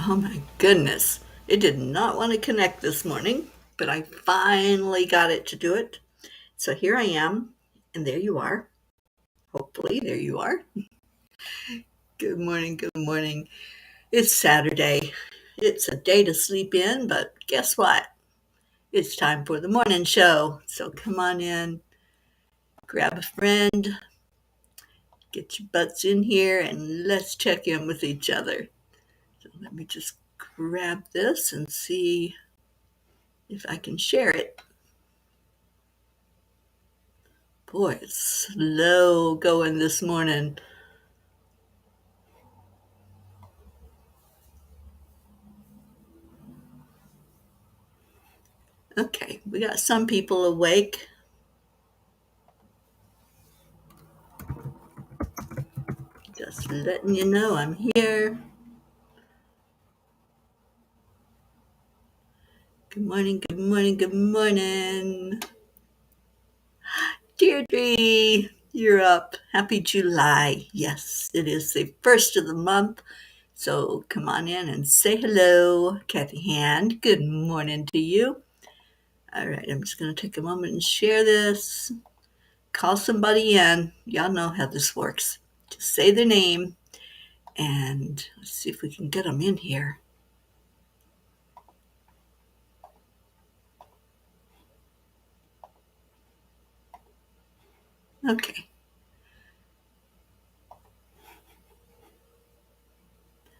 Oh my goodness. It did not want to connect this morning, but I finally got it to do it. So here I am, and there you are. Hopefully, there you are. Good morning, good morning. It's Saturday. It's a day to sleep in, but guess what? It's time for the morning show. So come on in, grab a friend, get your butts in here, and let's check in with each other. So let me just grab this and see if I can share it. Boy, it's slow going this morning. Okay, we got some people awake. Just letting you know I'm here. Good morning, good morning, good morning. Deirdre, you're up. Happy July. Yes, it is the first of the month. So come on in and say hello. Kathy Hand, good morning to you. All right, I'm just going to take a moment and share this. Call somebody in. Y'all know how this works. Just say their name and let's see if we can get them in here. Okay.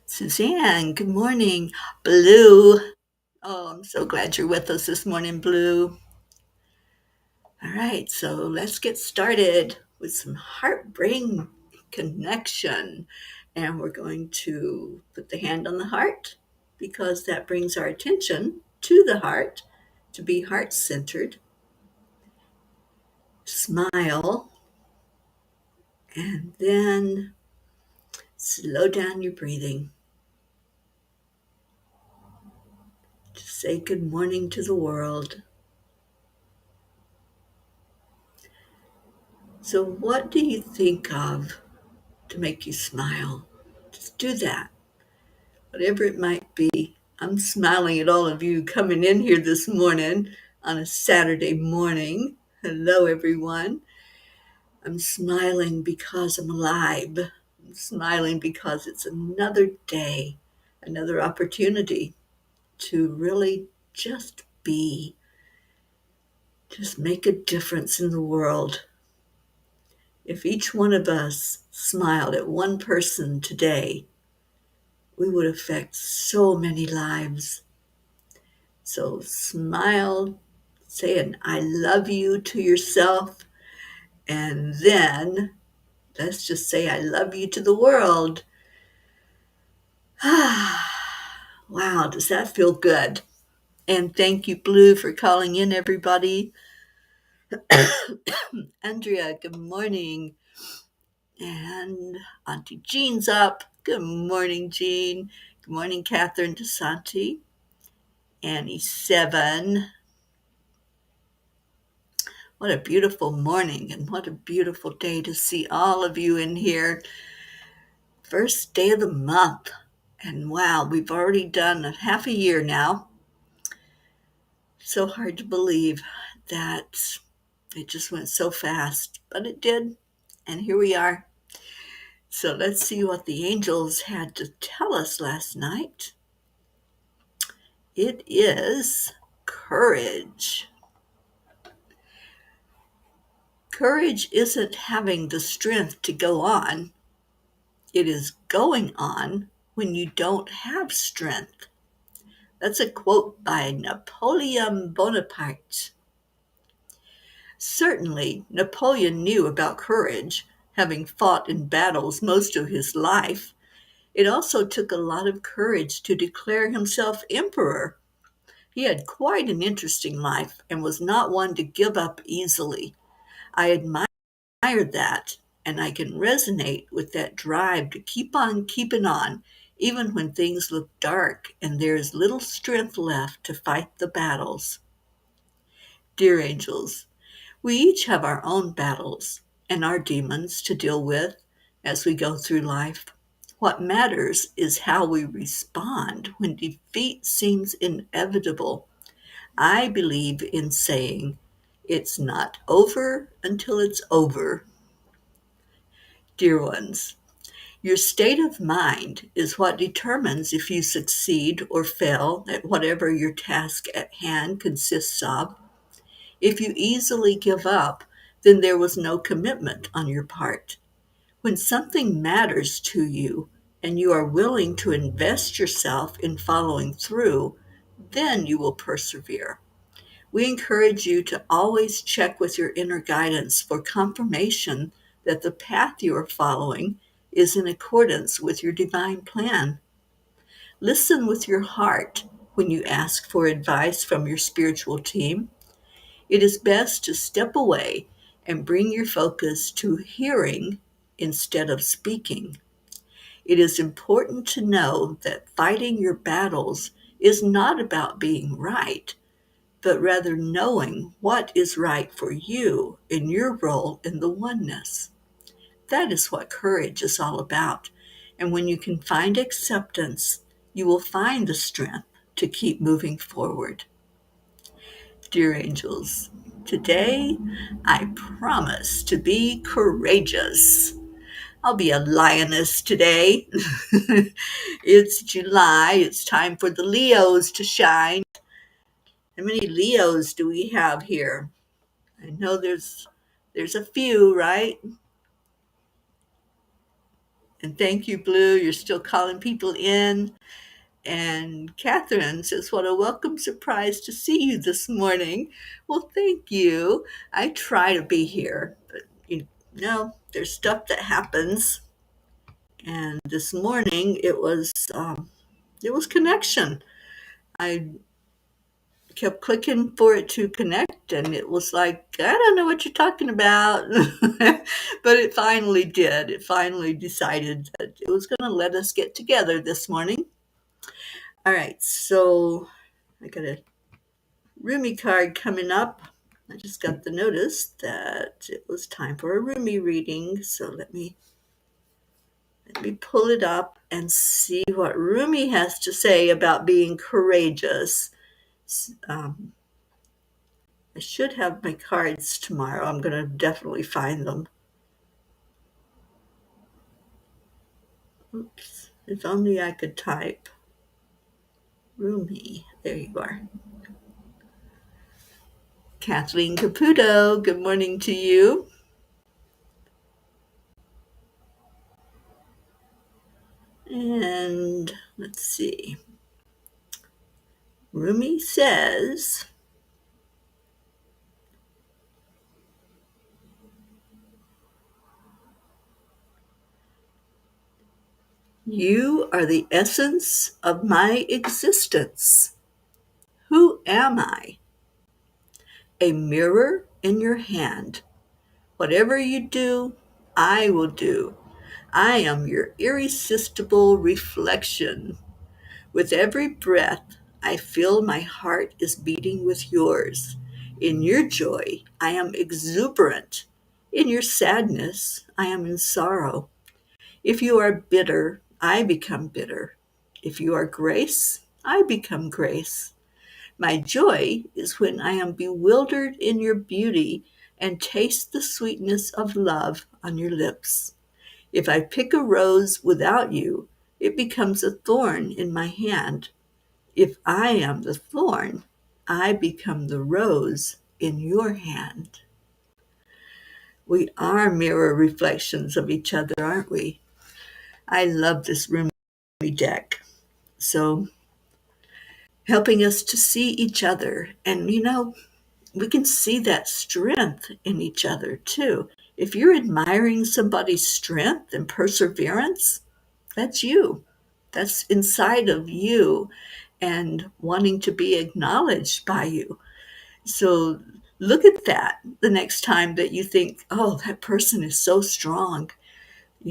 Suzanne, good morning. Blue. Oh, I'm so glad you're with us this morning, Blue. All right, so let's get started with some heart-brain connection. And we're going to put the hand on the heart because that brings our attention to the heart to be heart-centered. Smile, and then slow down your breathing. Just say good morning to the world. So, what do you think of to make you smile? Just do that, whatever it might be. I'm smiling at all of you coming in here this morning on a Saturday morning. Hello, everyone. I'm smiling because I'm alive. I'm smiling because it's another day, another opportunity to really just be, just make a difference in the world. If each one of us smiled at one person today, we would affect so many lives. So smile, say an I love you to yourself, and then let's just say I love you to the world. Wow, does that feel good? And thank you, Blue, for calling in, everybody. Andrea, good morning. And Auntie Jean's up. Good morning, Jean. Good morning, Catherine DeSanti. Annie Seven. What a beautiful morning and what a beautiful day to see all of you in here. First day of the month. And wow, we've already done a half a year now. So hard to believe that it just went so fast, but it did. And here we are. So let's see what the angels had to tell us last night. It is courage. Courage isn't having the strength to go on. It is going on when you don't have strength. That's a quote by Napoleon Bonaparte. Certainly, Napoleon knew about courage, having fought in battles most of his life. It also took a lot of courage to declare himself emperor. He had quite an interesting life and was not one to give up easily. I admire that, and I can resonate with that drive to keep on keeping on, even when things look dark and there is little strength left to fight the battles. Dear angels, we each have our own battles and our demons to deal with as we go through life. What matters is how we respond when defeat seems inevitable. I believe in saying, it's not over until it's over. Dear ones, your state of mind is what determines if you succeed or fail at whatever your task at hand consists of. If you easily give up, then there was no commitment on your part. When something matters to you and you are willing to invest yourself in following through, then you will persevere. We encourage you to always check with your inner guidance for confirmation that the path you are following is in accordance with your divine plan. Listen with your heart when you ask for advice from your spiritual team. It is best to step away and bring your focus to hearing instead of speaking. It is important to know that fighting your battles is not about being right, but rather knowing what is right for you in your role in the oneness. That is what courage is all about. And when you can find acceptance, you will find the strength to keep moving forward. Dear angels, today I promise to be courageous. I'll be a lioness today. It's July. It's time for the Leos to shine. How many Leos do we have here? I know there's a few, right? And thank you, Blue. You're still calling people in. And Catherine says, what a welcome surprise to see you this morning. Well, thank you. I try to be here, but you know, there's stuff that happens. And this morning it was connection. I kept clicking for it to connect, and it was like, I don't know what you're talking about. But it finally did. It finally decided that it was going to let us get together this morning. All right, so I got a Rumi card coming up. I just got the notice that it was time for a Rumi reading, so let me pull it up and see what Rumi has to say about being courageous. Um, I should have my cards tomorrow. I'm going to definitely find them. Oops. If only I could type Rumi. There you are. Kathleen Caputo, good morning to you. And let's see. Rumi says, you are the essence of my existence. Who am I? A mirror in your hand. Whatever you do, I will do. I am your irresistible reflection. With every breath, I feel my heart is beating with yours. In your joy, I am exuberant. In your sadness, I am in sorrow. If you are bitter, I become bitter. If you are grace, I become grace. My joy is when I am bewildered in your beauty and taste the sweetness of love on your lips. If I pick a rose without you, it becomes a thorn in my hand. If I am the thorn, I become the rose in your hand. We are mirror reflections of each other, aren't we? I love this Rumi deck. So, helping us to see each other. And, we can see that strength in each other too. If you're admiring somebody's strength and perseverance, that's you. That's inside of you and wanting to be acknowledged by you. So look at that the next time that you think, oh, that person is so strong.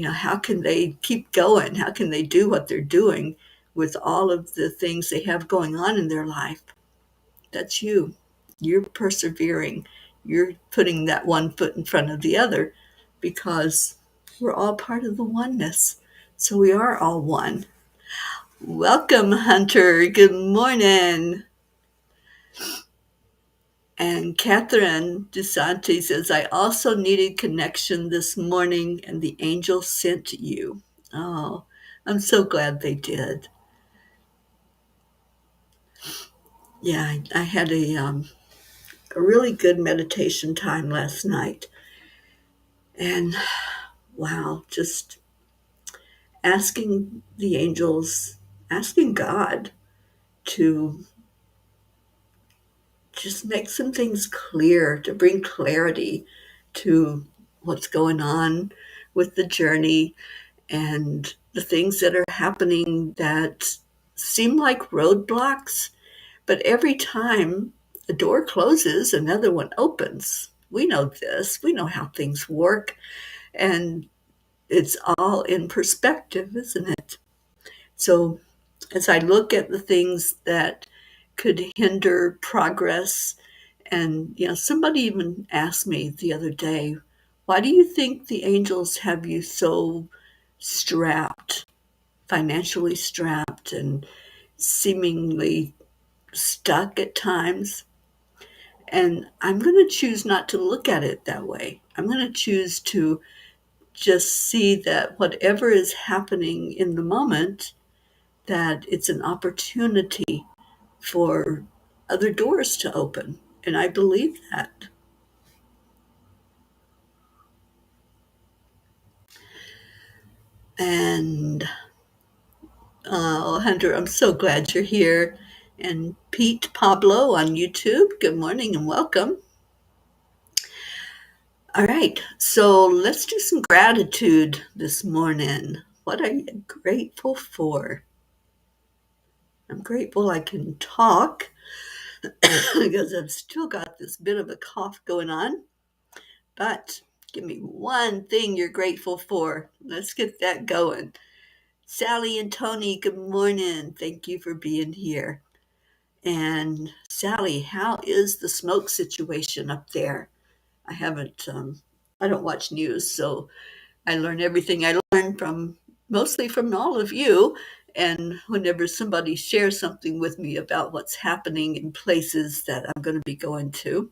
How can they keep going? How can they do what they're doing with all of the things they have going on in their life? That's you. You're persevering. You're putting that one foot in front of the other because we're all part of the oneness. So we are all one. Welcome, Hunter. Good morning. And Catherine DeSanti says, I also needed connection this morning, and the angel sent you. Oh, I'm so glad they did. Yeah, I had a really good meditation time last night. And wow, just asking the angels, asking God to just make some things clear, to bring clarity to what's going on with the journey and the things that are happening that seem like roadblocks. But every time a door closes, another one opens. We know this, we know how things work, and it's all in perspective, isn't it? So as I look at the things that could hinder progress, and somebody even asked me the other day, why do you think the angels have you so strapped, financially strapped, and seemingly stuck at times? And I'm going to choose not to look at it that way. I'm going to choose to just see that whatever is happening in the moment, that it's an opportunity for other doors to open. And I believe that. And Hunter, I'm so glad you're here. And Pete Pablo on YouTube, good morning and welcome. All right, so let's do some gratitude this morning. What are you grateful for? I'm grateful I can talk because I've still got this bit of a cough going on. But give me one thing you're grateful for. Let's get that going. Sally and Tony, good morning. Thank you for being here. And Sally, how is the smoke situation up there? I haven't, I don't watch news, so I learn everything I learn from mostly from all of you. And whenever somebody shares something with me about what's happening in places that I'm going to be going to.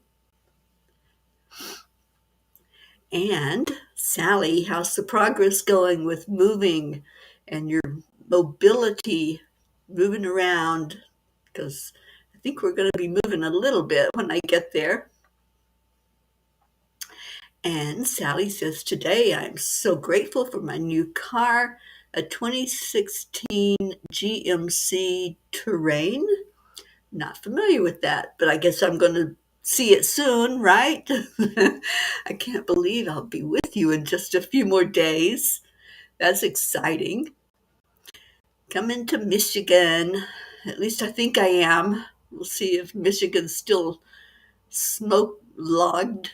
And Sally, how's the progress going with moving and your mobility, moving around? Because I think we're going to be moving a little bit when I get there. And Sally says, today I'm so grateful for my new car, a 2016 GMC Terrain. Not familiar with that, but I guess I'm going to see it soon, right? I can't believe I'll be with you in just a few more days. That's exciting. Coming to Michigan. At least I think I am. We'll see if Michigan's still smoke logged.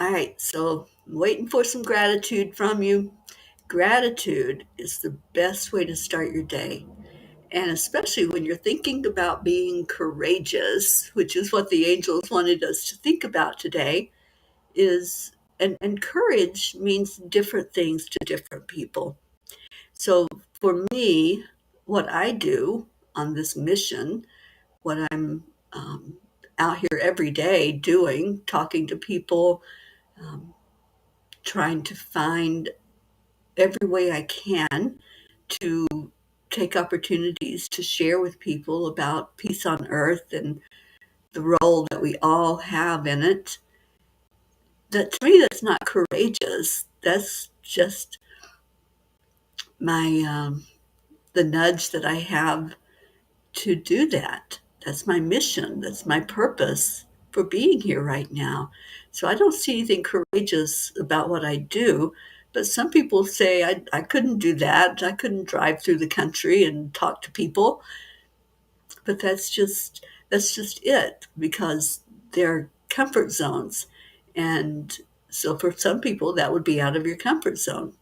All right, so I'm waiting for some gratitude from you. Gratitude is the best way to start your day. And especially when you're thinking about being courageous, which is what the angels wanted us to think about today, is and courage means different things to different people. So for me, what I do on this mission, what I'm out here every day doing, talking to people, um, trying to find every way I can to take opportunities to share with people about peace on earth and the role that we all have in it. That to me, that's not courageous. That's just my the nudge that I have to do that. That's my mission. That's my purpose for being here right now. So I don't see anything courageous about what I do. But some people say I couldn't do that. I couldn't drive through the country and talk to people. But that's just it, because they're comfort zones. And so for some people that would be out of your comfort zone.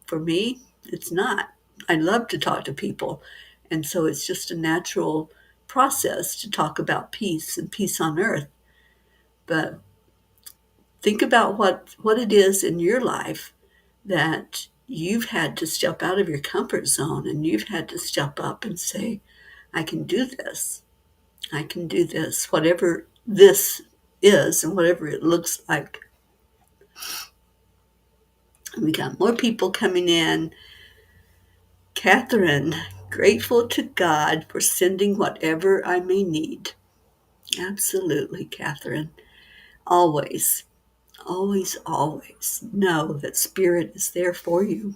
For me, it's not. I love to talk to people. And so it's just a natural process to talk about peace and peace on earth. But think about what it is in your life that you've had to step out of your comfort zone and you've had to step up and say, I can do this. I can do this, whatever this is and whatever it looks like. And we got more people coming in. Catherine, grateful to God for sending whatever I may need. Absolutely, Catherine. Always, always, always know that Spirit is there for you.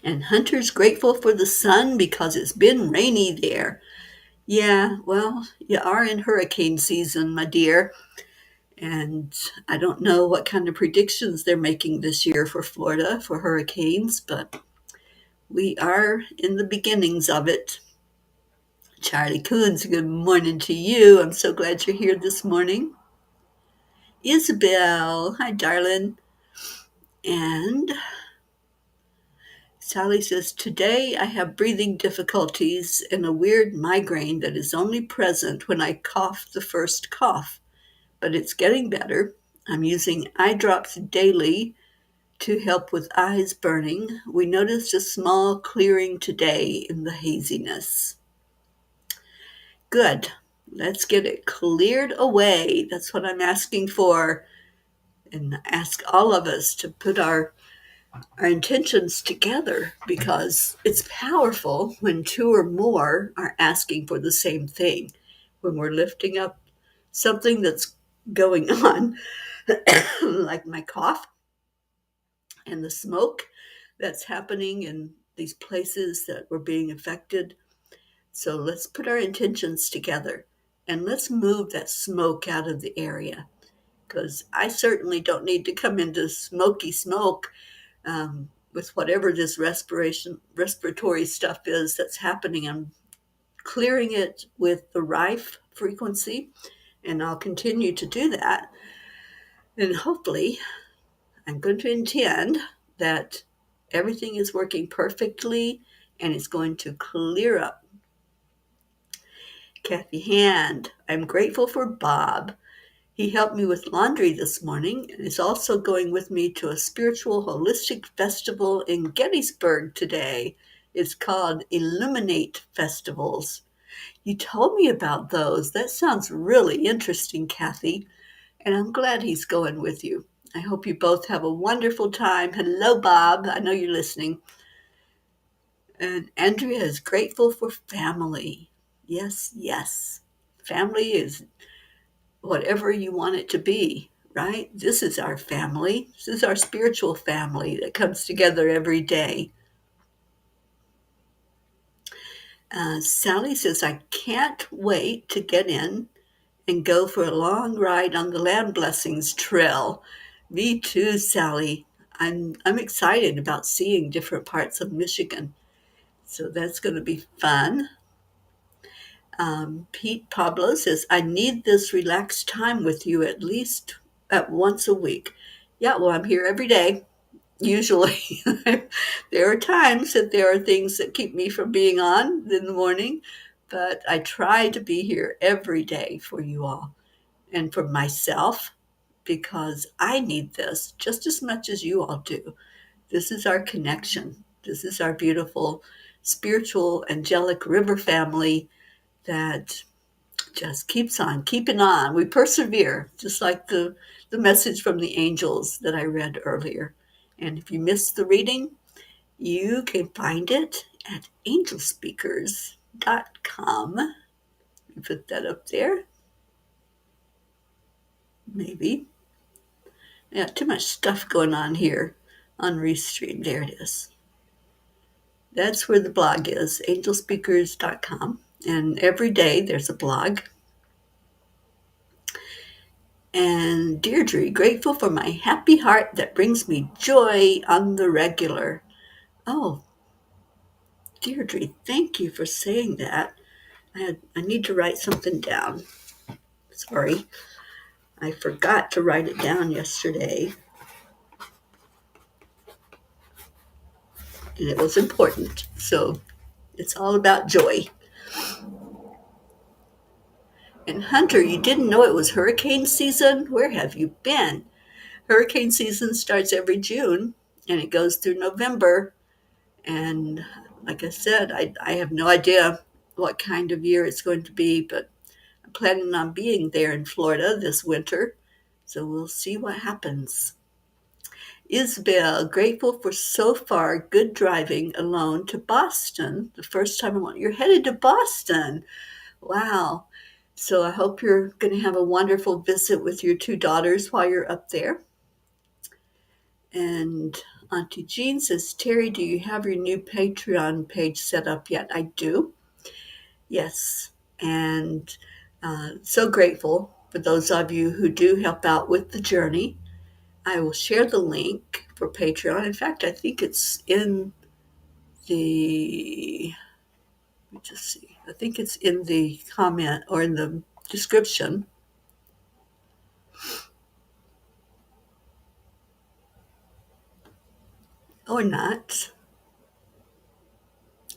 And Hunter's grateful for the sun because it's been rainy there. Yeah, well, you are in hurricane season, my dear. And I don't know what kind of predictions they're making this year for Florida for hurricanes, but we are in the beginnings of it. Charlie Coons, good morning to you. I'm so glad you're here this morning. Isabel, hi, darling. And Sally says, today I have breathing difficulties and a weird migraine that is only present when I cough the first cough, but it's getting better. I'm using eye drops daily to help with eyes burning. We noticed a small clearing today in the haziness. Good. Let's get it cleared away. That's what I'm asking for. And ask all of us to put our intentions together, because it's powerful when two or more are asking for the same thing. When we're lifting up something that's going on, like my cough and the smoke that's happening in these places that were being affected. So let's put our intentions together and let's move that smoke out of the area, because I certainly don't need to come into smoky smoke with whatever this respiratory stuff is that's happening. I'm clearing it with the rife frequency, and I'll continue to do that. And hopefully, I'm going to intend that everything is working perfectly and it's going to clear up. Kathy Hand, I'm grateful for Bob. He helped me with laundry this morning and is also going with me to a spiritual holistic festival in Gettysburg today. It's called Illuminate Festivals. You told me about those. That sounds really interesting, Kathy, and I'm glad he's going with you. I hope you both have a wonderful time. Hello, Bob. I know you're listening. And Andrea is grateful for family. Yes, yes. Family is whatever you want it to be, right? This is our family. This is our spiritual family that comes together every day. Sally says, I can't wait to get in and go for a long ride on the Land Blessings Trail. Me too, Sally. I'm excited about seeing different parts of Michigan. So that's going to be fun. Pete Pablo says, I need this relaxed time with you at least at once a week. Yeah, well, I'm here every day. Usually, there are times that there are things that keep me from being on in the morning, but I try to be here every day for you all and for myself, because I need this just as much as you all do. This is our connection. This is our beautiful spiritual angelic river family that just keeps on keeping on. We persevere, just like the message from the angels that I read earlier. And if you missed the reading, you can find it at angelspeakers.com. Put that up there. Maybe. Yeah, too much stuff going on here on Restream. There it is. That's where the blog is, angelspeakers.com. And every day there's a blog. And Deirdre, grateful for my happy heart that brings me joy on the regular. Oh, Deirdre, thank you for saying that. I need to write something down. Sorry, I forgot to write it down yesterday. And it was important. So it's all about joy. And Hunter, you didn't know it was hurricane season? Where have you been? Hurricane season starts every June and it goes through November. And like I said, I have no idea what kind of year it's going to be, but I'm planning on being there in Florida this winter. So we'll see what happens. Isabel, grateful for so far good driving alone to Boston. The first time I went, you're headed to Boston. Wow. So I hope you're going to have a wonderful visit with your two daughters while you're up there. And Auntie Jean says, Terry, do you have your new Patreon page set up yet? I do. Yes. And so grateful for those of you who do help out with the journey. I will share the link for Patreon. In fact, I think it's in the, let me just see. I think it's in the comment or in the description. Or not.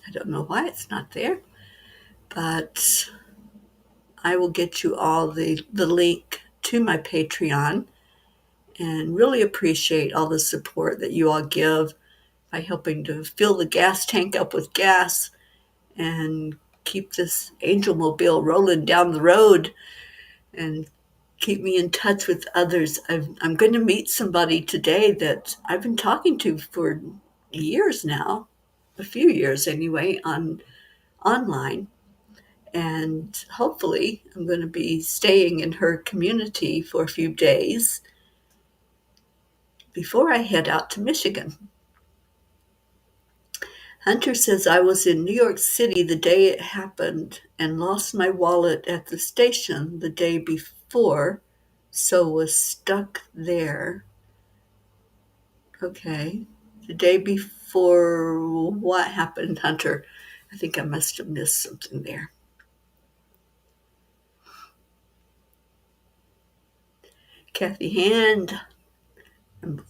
I don't know why it's not there, but I will get you all the link to my Patreon and really appreciate all the support that you all give by helping to fill the gas tank up with gas and keep this angel mobile rolling down the road and keep me in touch with others. I'm going to meet somebody today that I've been talking to for years now, a few years anyway, online. And hopefully, I'm going to be staying in her community for a few days before I head out to Michigan. Hunter says I was in New York City the day it happened and lost my wallet at the station the day before, so was stuck there. Okay. The day before what happened, Hunter? I think I must have missed something there. Kathy Hand,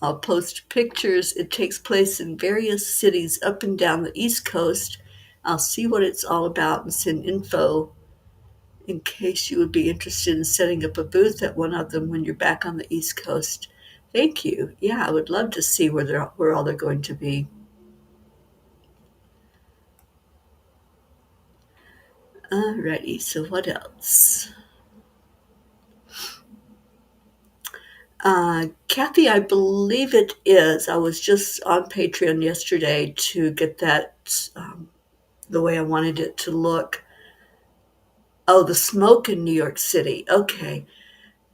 I'll post pictures. It takes place in various cities up and down the East Coast. I'll see what it's all about and send info in case you would be interested in setting up a booth at one of them when you're back on the East Coast. Thank you. Yeah, I would love to see where all they're going to be. Alrighty, so what else? Kathy, I believe it is. I was just on Patreon yesterday to get that the way I wanted it to look. Oh, the smoke in New York City. Okay.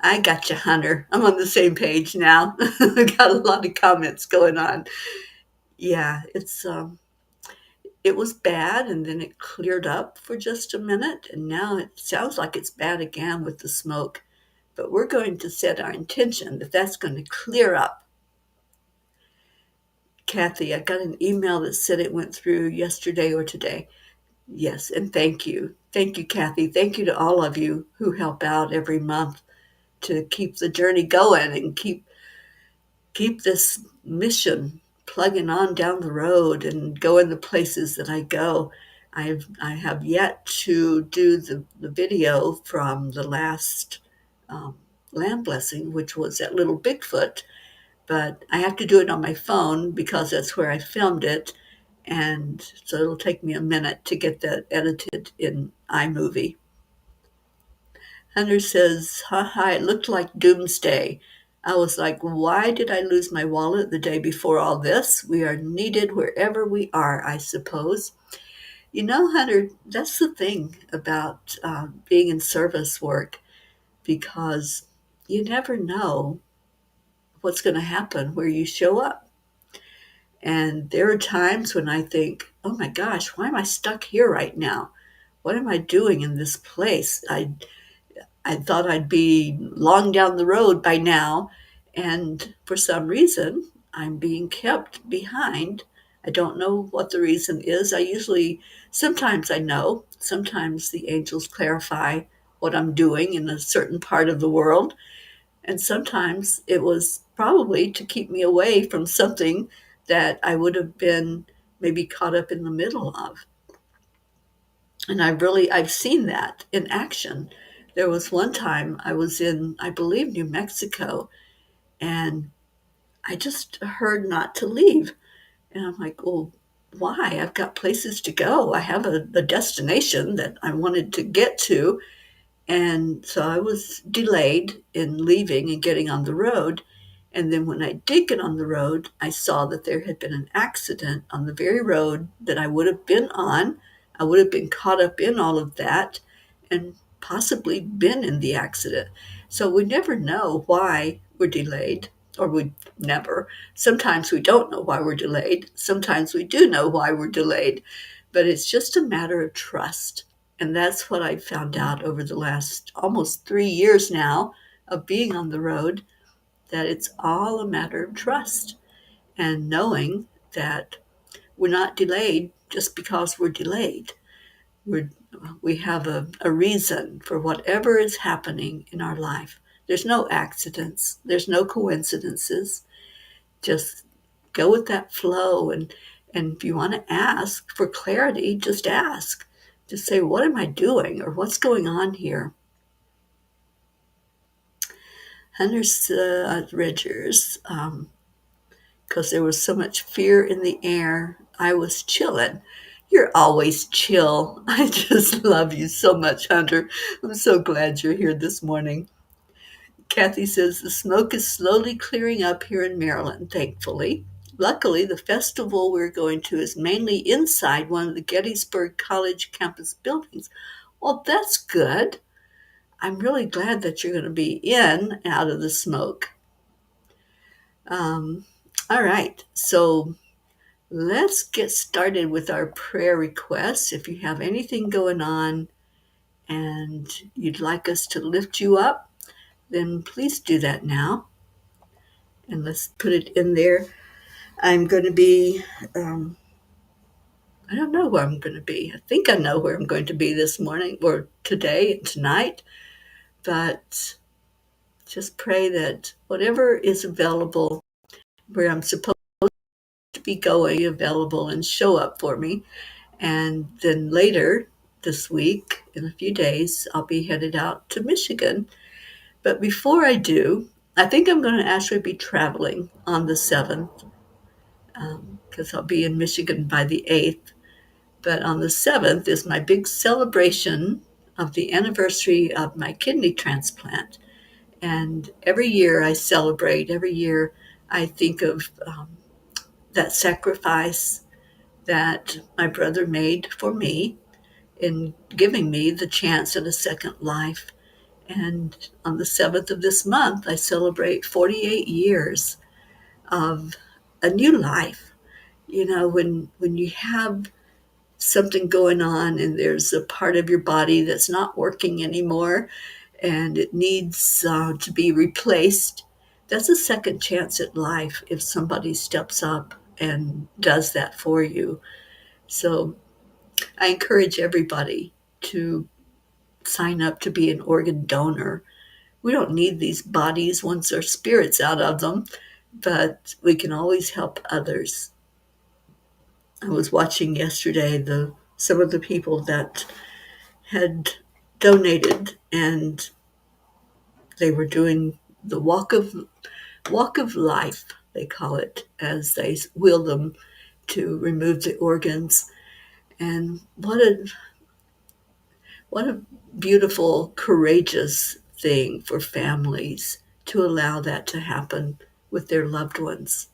I got you, Hunter. I'm on the same page now. I got a lot of comments going on. Yeah, it was bad and then it cleared up for just a minute and now it sounds like it's bad again with the smoke. But we're going to set our intention that that's going to clear up. Kathy, I got an email that said it went through yesterday or today. Yes, and thank you. Thank you, Kathy. Thank you to all of you who help out every month to keep the journey going and keep this mission plugging on down the road and going the places that I go. I have yet to do the video from the last um, land blessing, which was at Little Bigfoot, but I have to do it on my phone because that's where I filmed it. And so it'll take me a minute to get that edited in iMovie. Hunter says, haha, it looked like doomsday. I was like, why did I lose my wallet the day before all this? We are needed wherever we are, I suppose. You know, Hunter, that's the thing about being in service work because you never know what's going to happen where you show up. And there are times when I think, oh my gosh, why am I stuck here right now? What am I doing in this place? I thought I'd be long down the road by now, and for some reason, I'm being kept behind. I don't know what the reason is. Sometimes I know, sometimes the angels clarify what I'm doing in a certain part of the world, and sometimes it was probably to keep me away from something that I would have been maybe caught up in the middle of. And I've seen that in action. There was one time I was in, I believe, New Mexico, and I just heard not to leave. And I'm like, well, why? I've got places to go. I have a destination that I wanted to get to. And so I was delayed in leaving and getting on the road. And then when I did get on the road, I saw that there had been an accident on the very road that I would have been on. I would have been caught up in all of that and possibly been in the accident. So we never know why we're delayed, or we never. Sometimes we don't know why we're delayed. Sometimes we do know why we're delayed. But it's just a matter of trust. And that's what I found out over the last almost 3 years now of being on the road, that it's all a matter of trust and knowing that we're not delayed just because we're delayed. We're, we have a reason for whatever is happening in our life. There's no accidents, there's no coincidences. Just go with that flow. And if you want to ask for clarity, just ask. Just say, what am I doing? Or what's going on here? Hunter Ridgers, because there was so much fear in the air, I was chilling. You're always chill. I just love you so much, Hunter. I'm so glad you're here this morning. Kathy says the smoke is slowly clearing up here in Maryland, thankfully. Luckily, the festival we're going to is mainly inside one of the Gettysburg College campus buildings. Well, that's good. I'm really glad that you're going to be in out of the smoke. Um, all right, so let's get started with our prayer requests. If you have anything going on and you'd like us to lift you up, then please do that now. And let's put it in there. I'm going to be, I don't know where I'm going to be. I think I know where I'm going to be this morning or today and tonight, but just pray that whatever is available where I'm supposed to be going, available and show up for me. And then later this week, in a few days, I'll be headed out to Michigan. But before I do, I think I'm going to actually be traveling on the 7th, because I'll be in Michigan by the 8th. But on the 7th is my big celebration of the anniversary of my kidney transplant. And every year I celebrate, every year I think of that sacrifice that my brother made for me in giving me the chance at a second life. And on the 7th of this month, I celebrate 48 years of a new life. You know, when you have something going on and there's a part of your body that's not working anymore and it needs to be replaced, that's a second chance at life if somebody steps up and does that for you. So I encourage everybody to sign up to be an organ donor. We don't need these bodies once our spirit's out of them, but we can always help others. I was watching yesterday some of the people that had donated, and they were doing the walk of life, they call it, as they wheel them to remove the organs. And what a beautiful, courageous thing for families to allow that to happen with their loved ones.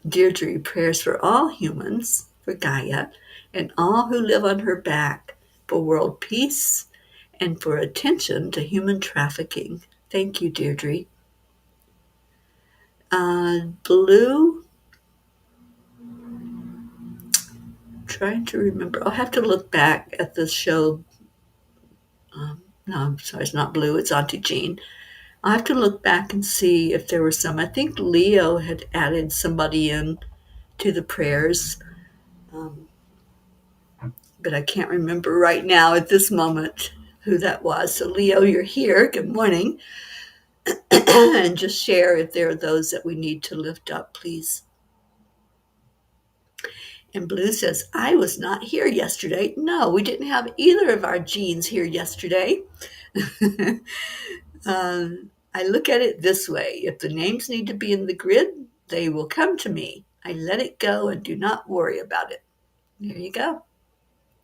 Deirdre prayers for all humans, for Gaia, and all who live on her back, for world peace, and for attention to human trafficking. Thank you, Deirdre. Blue, trying to remember. I'll have to look back at the show. No, I'm sorry, it's not Blue, it's Auntie Jean. I'll have to look back and see if there were some. I think Leo had added somebody in to the prayers, but I can't remember right now at this moment who that was. So, Leo, you're here. Good morning. And just share if there are those that we need to lift up, please. And Blue says, I was not here yesterday. No, we didn't have either of our genes here yesterday. I look at it this way. If the names need to be in the grid, they will come to me. I let it go and do not worry about it. There you go.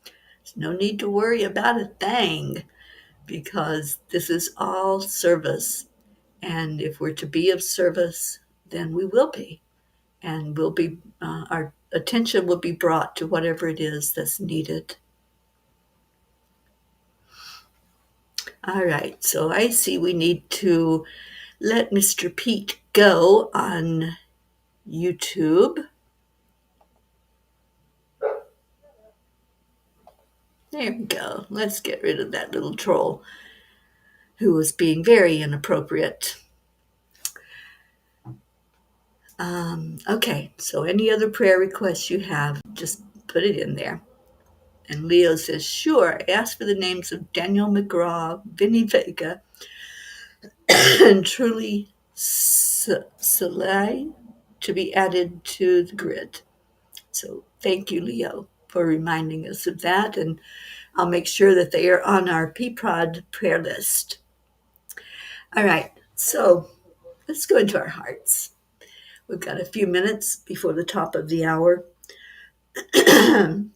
There's no need to worry about a thing because this is all service. And if we're to be of service, then we will be. And we'll be, our attention will be brought to whatever it is that's needed. All right, so I see we need to let Mr. Pete go on YouTube. There we go. Let's get rid of that little troll who was being very inappropriate. Okay, so any other prayer requests you have, just put it in there. And Leo says, sure, ask for the names of Daniel McGraw, Vinny Vega, and Truly Salai to be added to the grid. So thank you, Leo, for reminding us of that. And I'll make sure that they are on our PPROD prayer list. All right, so let's go into our hearts. We've got a few minutes before the top of the hour. The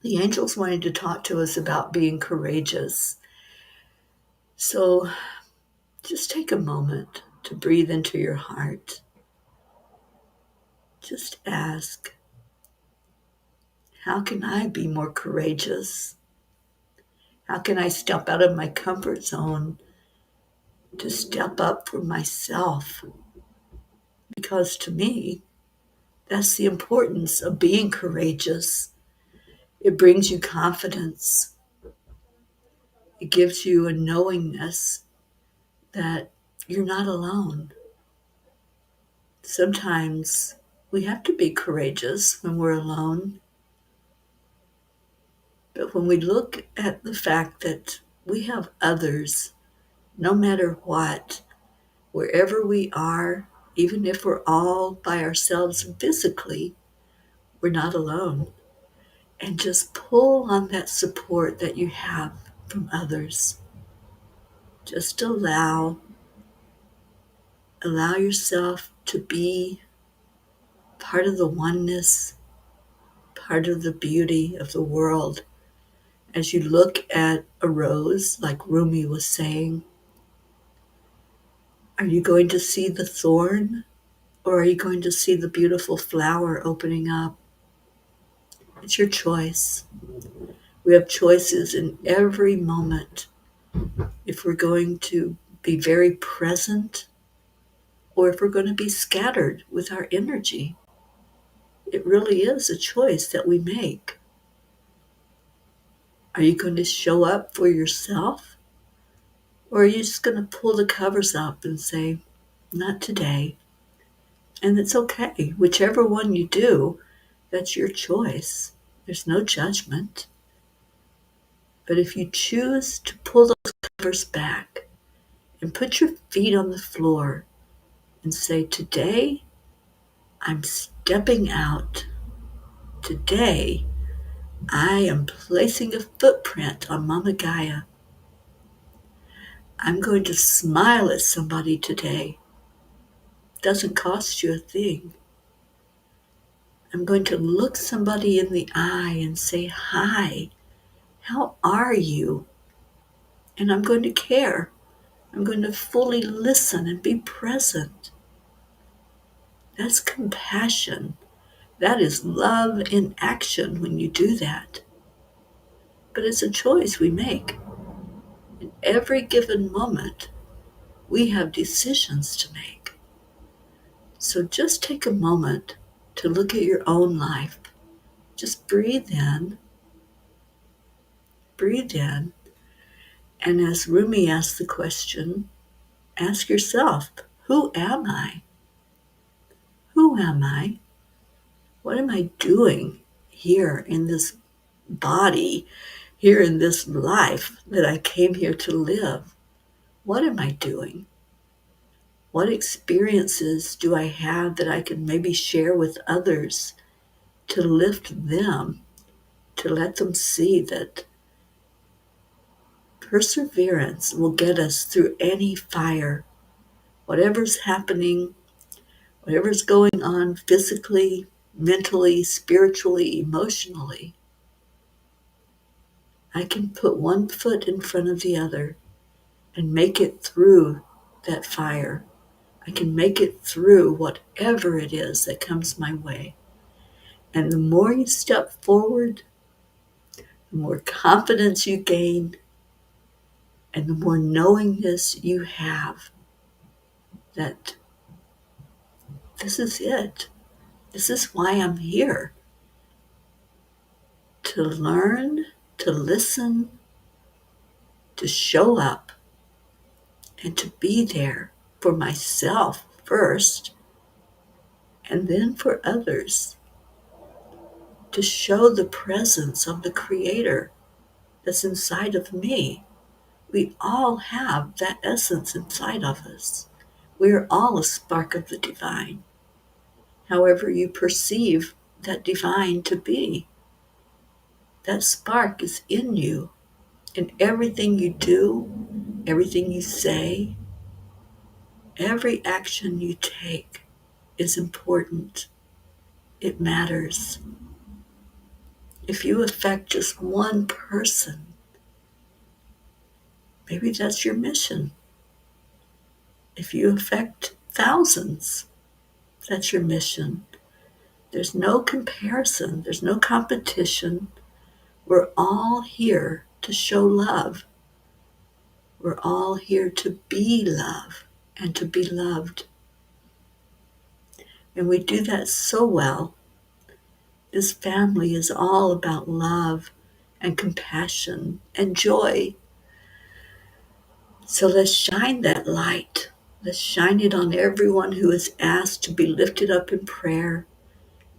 angels wanted to talk to us about being courageous. So just take a moment to breathe into your heart. Just ask, how can I be more courageous? How can I step out of my comfort zone to step up for myself? Because to me, that's the importance of being courageous. It brings you confidence. It gives you a knowingness that you're not alone. Sometimes we have to be courageous when we're alone. But when we look at the fact that we have others, no matter what, wherever we are, even if we're all by ourselves physically, we're not alone. And just pull on that support that you have from others. Just allow yourself to be part of the oneness, part of the beauty of the world. As you look at a rose, like Rumi was saying, are you going to see the thorn or are you going to see the beautiful flower opening up? It's your choice. We have choices in every moment. If we're going to be very present or if we're going to be scattered with our energy. It really is a choice that we make. Are you going to show up for yourself? Or are you just going to pull the covers up and say, not today? And it's okay. Whichever one you do, that's your choice. There's no judgment. But if you choose to pull those covers back and put your feet on the floor and say, today, I'm stepping out. Today, I am placing a footprint on Mama Gaia. I'm going to smile at somebody today. Doesn't cost you a thing. I'm going to look somebody in the eye and say, hi, how are you? And I'm going to care. I'm going to fully listen and be present. That's compassion. That is love in action when you do that. But it's a choice we make. In every given moment, we have decisions to make. So just take a moment to look at your own life. Just breathe in. Breathe in. And as Rumi asked the question, ask yourself, who am I? Who am I? What am I doing here in this body, here in this life that I came here to live? What am I doing? What experiences do I have that I can maybe share with others to lift them, to let them see that perseverance will get us through any fire, whatever's happening, whatever's going on physically, mentally, spiritually, emotionally. I can put one foot in front of the other and make it through that fire. I can make it through whatever it is that comes my way. And the more you step forward, the more confidence you gain, and the more knowingness you have that this is it. This is why I'm here. To learn, to listen, to show up, and to be there for myself first, and then for others. To show the presence of the Creator that's inside of me. We all have that essence inside of us. We are all a spark of the divine, however you perceive that divine to be. That spark is in you, in everything you do, everything you say, every action you take is important. It matters. If you affect just one person, maybe that's your mission. If you affect thousands, that's your mission. There's no comparison. There's no competition. We're all here to show love. We're all here to be love and to be loved. And we do that so well. This family is all about love and compassion and joy. So let's shine that light. Let's shine it on everyone who is asked to be lifted up in prayer.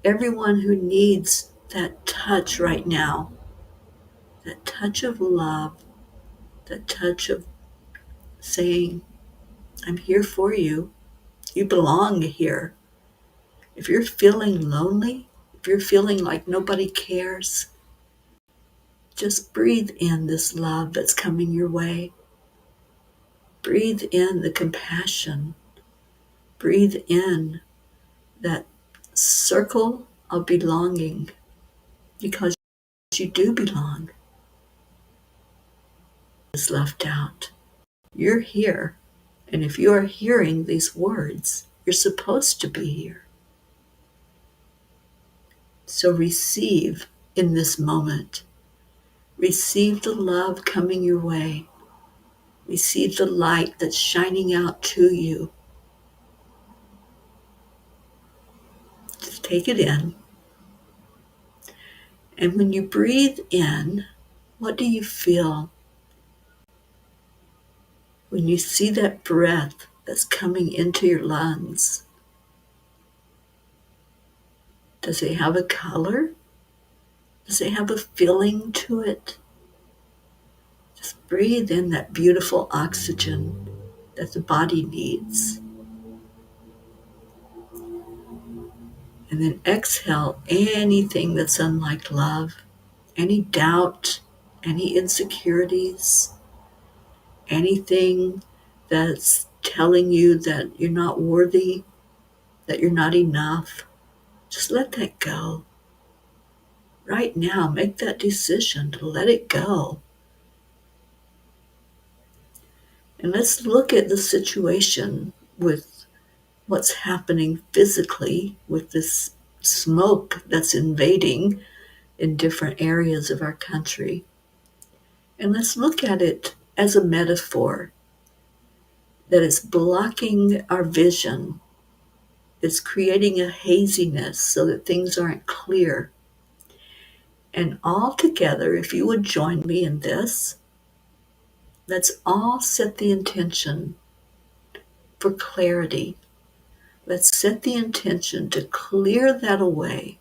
Everyone who needs that touch right now. That touch of love. That touch of saying, I'm here for you. You belong here. If you're feeling lonely, if you're feeling like nobody cares, just breathe in this love that's coming your way. Breathe in the compassion. Breathe in that circle of belonging, because you do belong. Is left out. You're here. And if you are hearing these words, you're supposed to be here. So receive in this moment. Receive the love coming your way. Receive the light that's shining out to you. Just take it in. And when you breathe in, what do you feel? When you see that breath that's coming into your lungs, does it have a color? Does it have a feeling to it? Just breathe in that beautiful oxygen that the body needs. And then exhale anything that's unlike love, any doubt, any insecurities, anything that's telling you that you're not worthy, that you're not enough. Just let that go. Right now, make that decision to let it go. And let's look at the situation with what's happening physically with this smoke that's invading in different areas of our country. And let's look at it as a metaphor that is blocking our vision. It's creating a haziness so that things aren't clear. And all together, if you would join me in this, let's all set the intention for clarity. Let's set the intention to clear that away,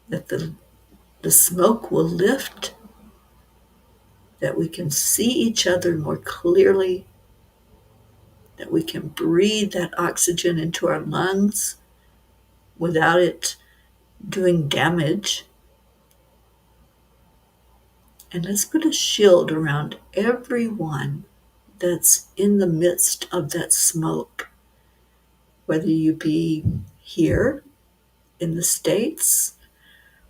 that the smoke will lift, that we can see each other more clearly, that we can breathe that oxygen into our lungs, without it doing damage. And let's put a shield around everyone that's in the midst of that smoke, whether you be here in the States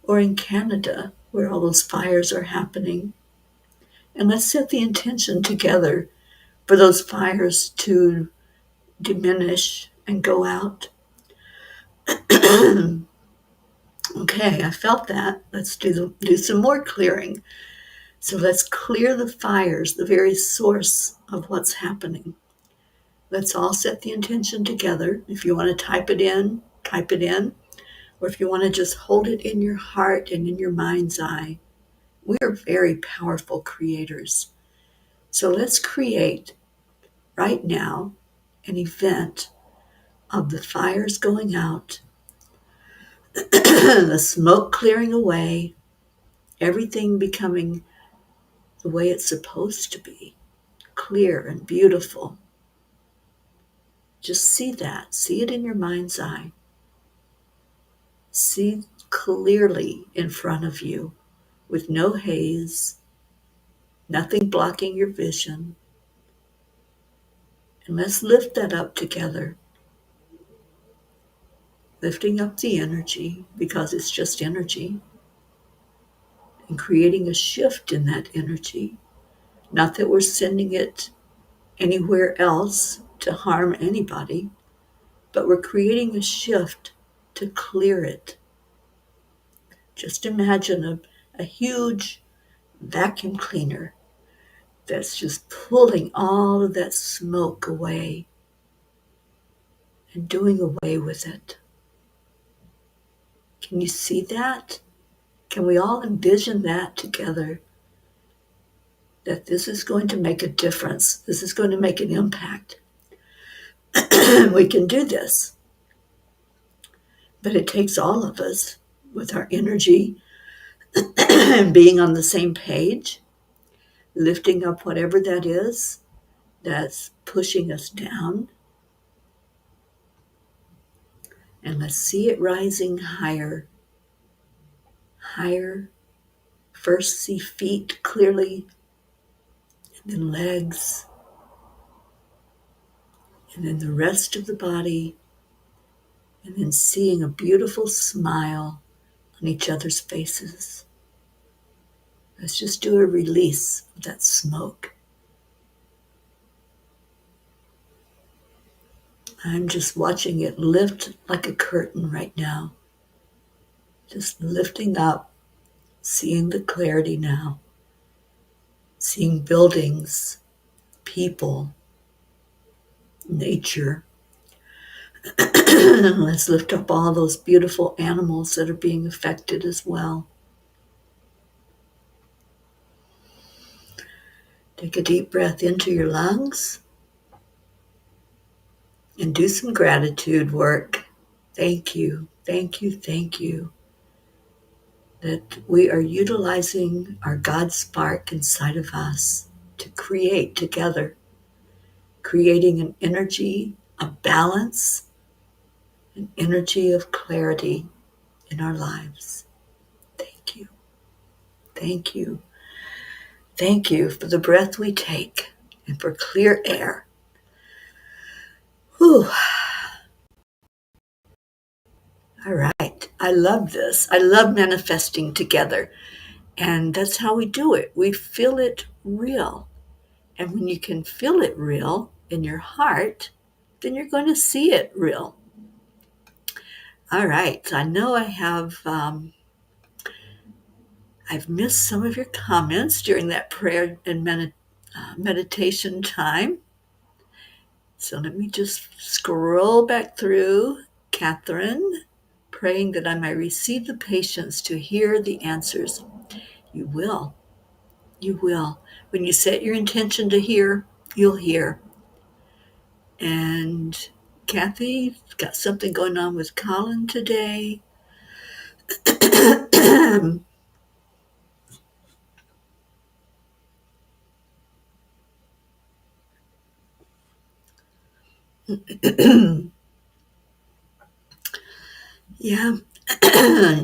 or in Canada, where all those fires are happening. And let's set the intention together for those fires to diminish and go out. Okay, I felt that. Let's do some more clearing. So let's clear the fires, the very source of what's happening. Let's all set the intention together. If you want to type it in, type it in. Or if you want to just hold it in your heart and in your mind's eye. We are very powerful creators. So let's create right now an event of the fires going out, the smoke clearing away, everything becoming the way it's supposed to be, clear and beautiful. Just see that. See it in your mind's eye. See clearly in front of you with no haze, nothing blocking your vision. And let's lift that up together, lifting up the energy because it's just energy and creating a shift in that energy. Not that we're sending it anywhere else to harm anybody, but we're creating a shift to clear it. Just imagine a huge vacuum cleaner that's just pulling all of that smoke away and doing away with it. Can you see that? Can we all envision that together? That this is going to make a difference. This is going to make an impact. We can do this. But it takes all of us with our energy and being on the same page, lifting up whatever that is that's pushing us down. And let's see it rising higher, higher. First see feet clearly, and then legs, and then the rest of the body, and then seeing a beautiful smile on each other's faces. Let's just do a release of that smoke. I'm just watching it lift like a curtain right now. Just lifting up, seeing the clarity now, seeing buildings, people, nature. Let's lift up all those beautiful animals that are being affected as well. Take a deep breath into your lungs and do some gratitude work. Thank you, thank you, thank you that we are utilizing our God spark inside of us to create together, creating an energy of balance, an energy of clarity in our lives. Thank you, thank you, thank you for the breath we take and for clear air. Whew. All right. I love this. I love manifesting together. And that's how we do it. We feel it real. And when you can feel it real in your heart, then you're going to see it real. All right. I know I've missed some of your comments during that prayer and meditation time. So let me just scroll back through. Catherine, praying that I may receive the patience to hear the answers. You will. You will. When you set your intention to hear, you'll hear. And Kathy got something going on with Colin today. Yeah.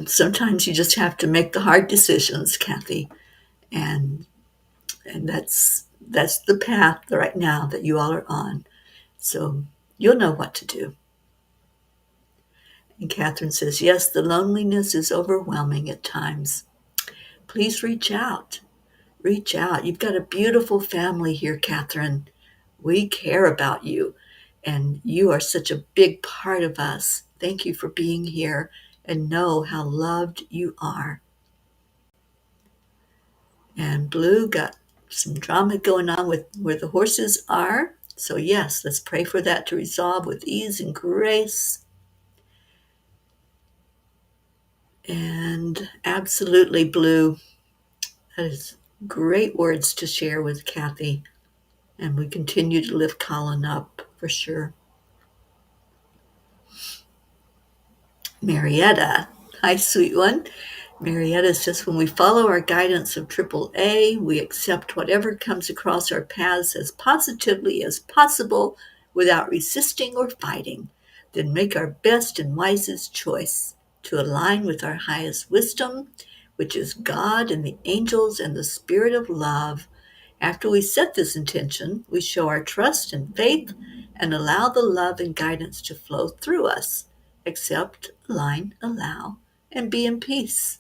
Sometimes you just have to make the hard decisions, Kathy. And that's the path right now that you all are on. So you'll know what to do. And Catherine says, yes, the loneliness is overwhelming at times. Please reach out. Reach out. You've got a beautiful family here, Catherine. We care about you, and you are such a big part of us. Thank you for being here and know how loved you are. And Blue got some drama going on with where the horses are. So, yes, let's pray for that to resolve with ease and grace. And absolutely, Blue, that is great words to share with Kathy. And we continue to lift Colin up for sure. Marietta. Hi, sweet one. Marietta says, when we follow our guidance of AAA, we accept whatever comes across our paths as positively as possible without resisting or fighting, then make our best and wisest choice to align with our highest wisdom, which is God and the angels and the spirit of love. After we set this intention, we show our trust and faith and allow the love and guidance to flow through us. Accept, align, allow, and be in peace.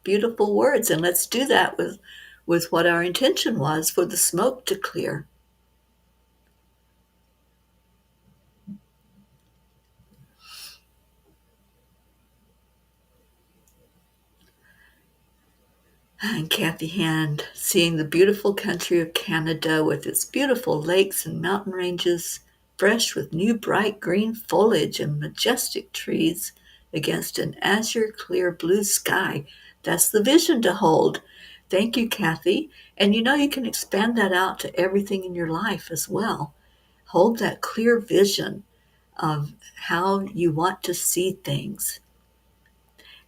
Beautiful words, and let's do that with what our intention was for the smoke to clear. And Kathy Hand, seeing the beautiful country of Canada with its beautiful lakes and mountain ranges, fresh with new bright green foliage and majestic trees against an azure clear blue sky. That's the vision to hold. Thank you, Kathy. And you can expand that out to everything in your life as well. Hold that clear vision of how you want to see things.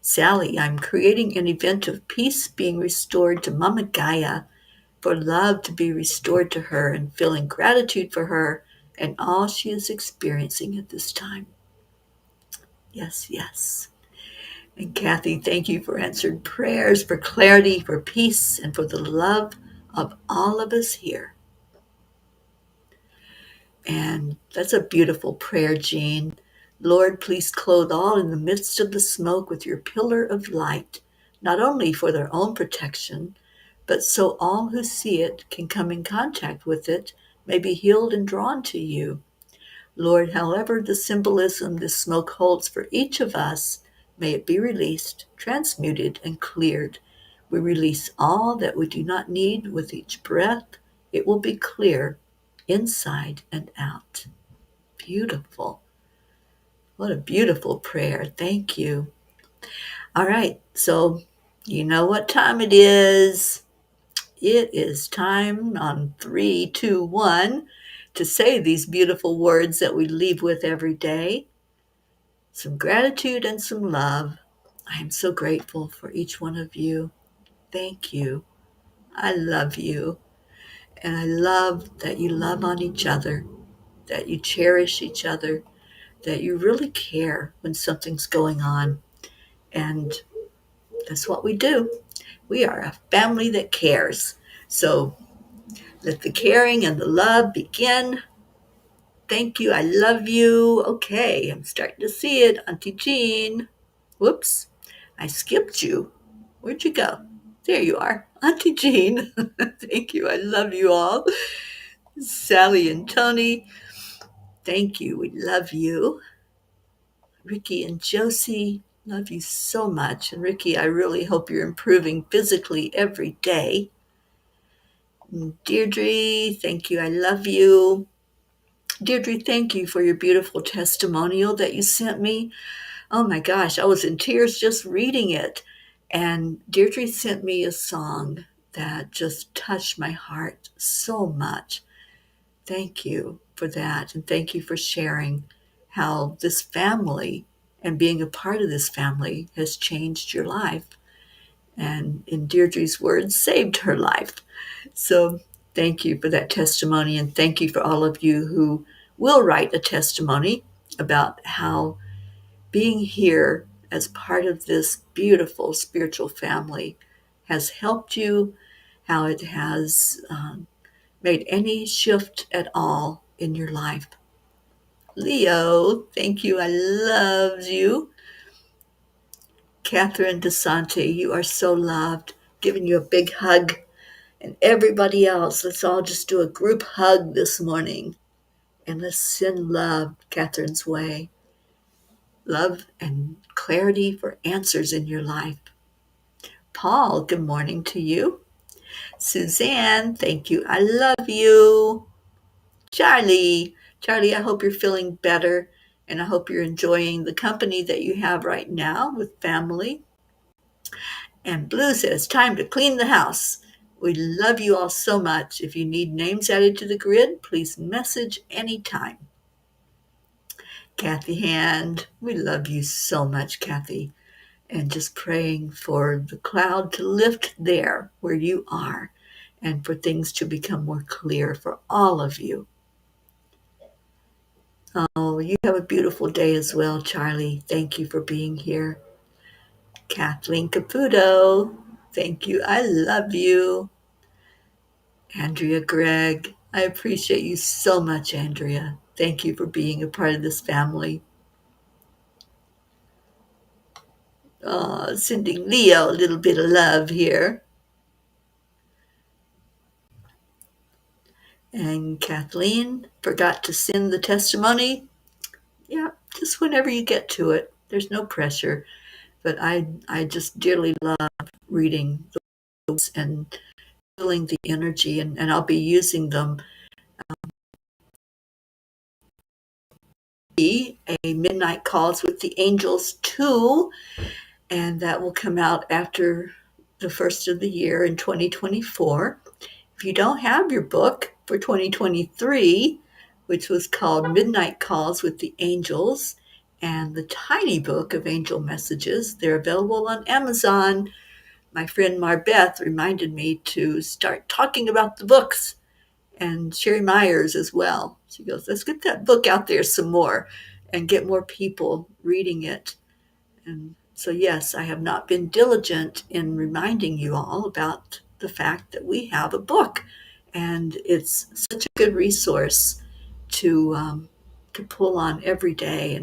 Sally, I'm creating an event of peace being restored to Mama Gaia, for love to be restored to her, and feeling gratitude for her and all she is experiencing at this time. Yes, yes. And Kathy, thank you for answered prayers, for clarity, for peace, and for the love of all of us here. And that's a beautiful prayer, Jean. Lord, please clothe all in the midst of the smoke with your pillar of light, not only for their own protection, but so all who see it can come in contact with it, may be healed and drawn to you. Lord, however the symbolism this smoke holds for each of us, may it be released, transmuted, and cleared. We release all that we do not need with each breath. It will be clear, inside and out. Beautiful. What a beautiful prayer. Thank you. All right, so you know what time it is. It is time on 3, 2, 1 to say these beautiful words that we leave with every day. Some gratitude and some love. I am so grateful for each one of you. Thank you. I love you. And I love that you love on each other, that you cherish each other, that you really care when something's going on. And that's what we do. We are a family that cares. So let the caring and the love begin. Thank you. I love you. Okay, I'm starting to see it. Auntie Jean. Whoops, I skipped you. Where'd you go? There you are. Auntie Jean. Thank you. I love you all. Sally and Tony. Thank you. We love you. Ricky and Josie. Love you so much. And Ricky, I really hope you're improving physically every day. And Deirdre, thank you. I love you. Deirdre, thank you for your beautiful testimonial that you sent me. Oh my gosh, I was in tears just reading it. And Deirdre sent me a song that just touched my heart so much. Thank you for that. And thank you for sharing how this family and being a part of this family has changed your life. And in Deirdre's words, saved her life. So thank you for that testimony. And thank you for all of you who will write a testimony about how being here as part of this beautiful spiritual family has helped you, how it has made any shift at all in your life. Leo, thank you. I love you. Catherine DeSante, you are so loved. Giving you a big hug. And everybody else, let's all just do a group hug this morning. And let's send love Catherine's way. Love and clarity for answers in your life. Paul, good morning to you. Suzanne, thank you. I love you. Charlie, I hope you're feeling better, and I hope you're enjoying the company that you have right now with family. And Blue says, time to clean the house. We love you all so much. If you need names added to the grid, please message anytime. Kathy Hand, we love you so much, Kathy. And just praying for the cloud to lift there where you are and for things to become more clear for all of you. Oh, you have a beautiful day as well, Charlie. Thank you for being here. Kathleen Caputo, thank you. I love you. Andrea Gregg, I appreciate you so much, Andrea. Thank you for being a part of this family. Sending Leo a little bit of love here. And Kathleen forgot to send the testimony. Yeah, just whenever you get to it. There's no pressure. But I just dearly love reading those and feeling the energy, and I'll be using them. A Midnight Calls with the Angels 2, and that will come out after the first of the year in 2024. If you don't have your book for 2023, which was called Midnight Calls with the Angels, and the tiny book of angel messages, they're available on Amazon. My friend Marbeth reminded me to start talking about the books, and Sherry Myers as well. She goes, let's get that book out there some more and get more people reading it. And so, yes, I have not been diligent in reminding you all about the fact that we have a book, and it's such a good resource to pull on every day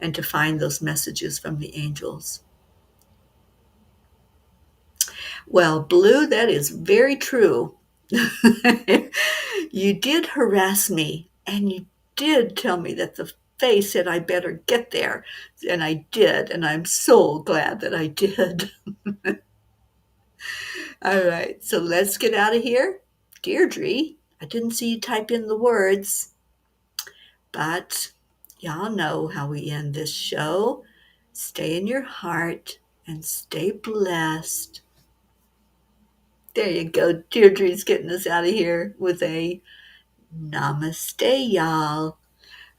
and to find those messages from the angels. Well, Blue, that is very true. You did harass me, and you did tell me that the face said I better get there, and I did, and I'm so glad that I did. All right, so let's get out of here. Deirdre, I didn't see you type in the words, but y'all know how we end this show. Stay in your heart and stay blessed. There you go. Deirdre's getting us out of here with a namaste, y'all.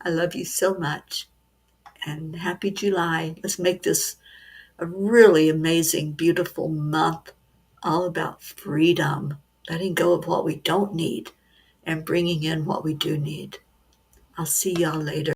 I love you so much. And happy July. Let's make this a really amazing, beautiful month all about freedom, letting go of what we don't need and bringing in what we do need. I'll see y'all later.